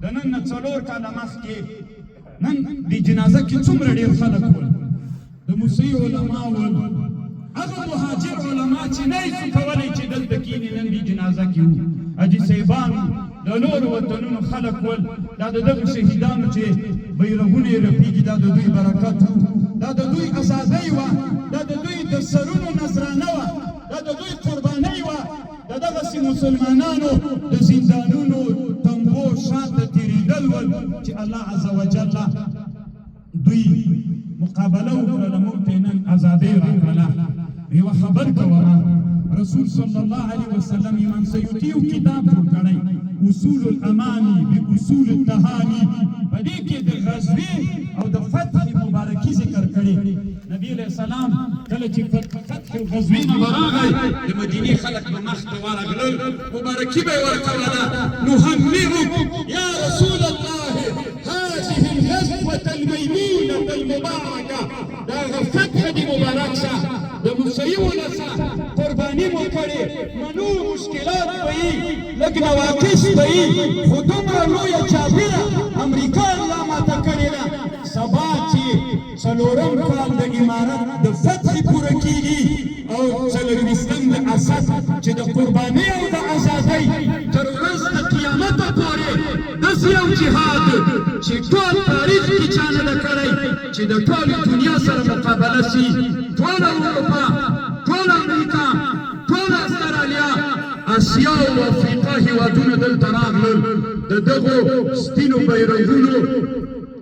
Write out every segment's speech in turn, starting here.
د نن نه 4 کاله مخکې نن د جنازه کې څومره ډېر خلک ول د موسیقي علما ول هغه مهاجر علما چې نه یې کولی چې دلته کښېني نن د جنازه کې وو حاجي صاحبانو د نورو وطنونو خلک ول دا د دغو شهیدانو چې بیرغونه یې رپېږي دا د دوی برکت و دا د دوی ازادۍ وه دا د دوی د سرونو نذرانه وه دا د دوی قربانۍ وه د دغسې مسلمانانو د زندانونو تنګو شاته تېرېدل ول چې الله عز وجل دوی مقابله وکړله موږ ته یې نن ازادۍ راکړله یوه خبر کومه رسول صلی الله علیه وسلم امام سیوطي یو کتاب جوړ کړی اصول الامانی باصول التهانی په دې کې د غزوې او د فتح مبارکي ذکر کړی نبی علیه السلام کله چې فتح الغزوې نه ورغی د مدینې خلک به مخ ته ورغلل مبارکي به یې ورکوله نهنئک یا رسول الله هذه الغزوة الميمونة المباركة دا فتح دې مبارک شه د موسیو ولسه قرباني مو کړې منو مشکلات به یي لږ نواقص به یي خو دومره لویه چاپېره امریکا الله ماته کړې ده سبا چې 4م کال د امارت د فتح پوره کېږي او 4ویشتم د اسد چې د قربانۍ او د ازادۍ تر ورځ د قیامته پورې داسې یو جهاد چې ټول تاریخ کې چا نه ده کړی چې د ټولې دنیا سره مقابله شي ټوله اروپا ټوله امریکا ټوله استرالیا اسیا او افریقا هېوادونه دلته راغلل د دغو سپینو بیرغونو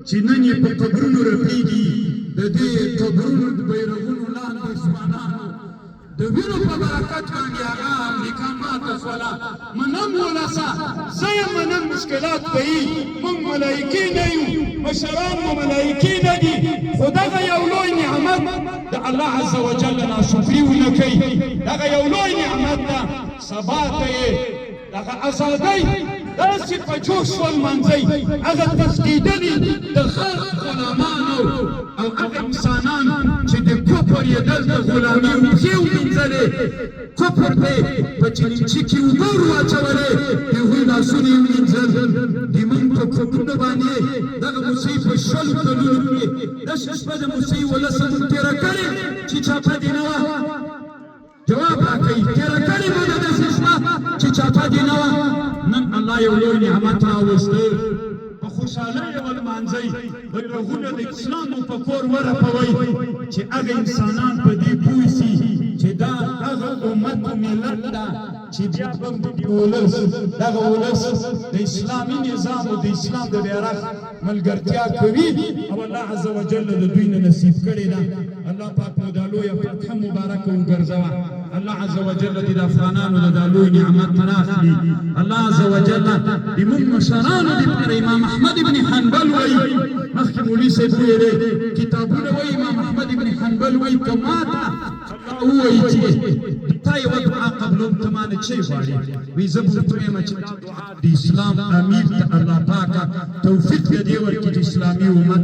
چې نن یې په قبرونو رپېږي د دې قبرونو د بیرغونو لاندې ځوانانو د وینو په برکت باندې هغه امریکا ماته شوله منم ولسه زه یم منم مشکلات به یي موږ ملایکې نه یو مشران مو ملایکې نه دي خو دغه یو لوی نعمت د الله عز وجل ناشکري ونه کوي دغه یو لوی نعمت ده سبا ته یې دغه ازادۍ داسې په جوش ولمانځئ هغه تښتېدلي د خلق غلامانو او هغه انسانان چې د کفر یې دلته غلامي پښې ومینځلې کفر ته یې په چلمچي کې اوبه ور واچولې د هغوی لاسونه یې ومینځل د موږ په کفرونو باندې دغه موسیقي په 20 کلونو کې داسې شپه د موسیقي ولسه موږ تېره کړې چې چاپه دې نه وه جواب راکوي تېره کړې مو ده داسې شپه چې چاپه دې نه وه نن الله یو لوی نعمت راوستی په خوشحالۍ یې ولمانځئ بیرغونه د اسلام په کور ورپوئ چې هغه انسانان په دې پوه سي چې دا هغه امت و ملت ده چې بیا به دغه ولس د اسلامي نظام او د اسلام د بیرغ ملګرتیا کوي او الله عز وجل د دوی نه نصیب کړې ده الله پاک مو دا لویه فتحه مبارکه وګرځوه الله عز وجل دې د افغانانو د دا لوی نعمت راخلي الله عز وجل د موږ مشرانو دپاره امام احمد ابن حنبل وایي مخکې مولوي صاحب ویلې کتابونه وایي امام احمد ابن حنبل وایي که ماته ووایي چې تا یوه دعا قبلوم ته مانه څه غواړې وایي زه به ورته وایم چې دعا د اسلام امیر ته الله پاکه توفیق دې دې ورکړي د اسلامي امت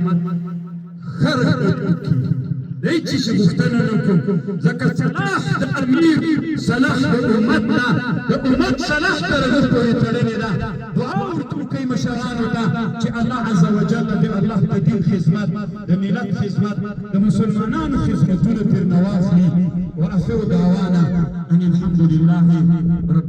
ښه رهبري وکړي د هېڅ شي غوښتنه نه کوم ځکه صلاح د امیر صلاح د امت ده د امت صلاح تر هغه پورې تړلې ده دعا ورته وکړئ مشرانو ته چې الله عز وجل د الله د دین خدمت د ملت خدمت د مسلمانانو خدمتونه ترې نه واخلي واخر دعوانا ان الحمد لله رب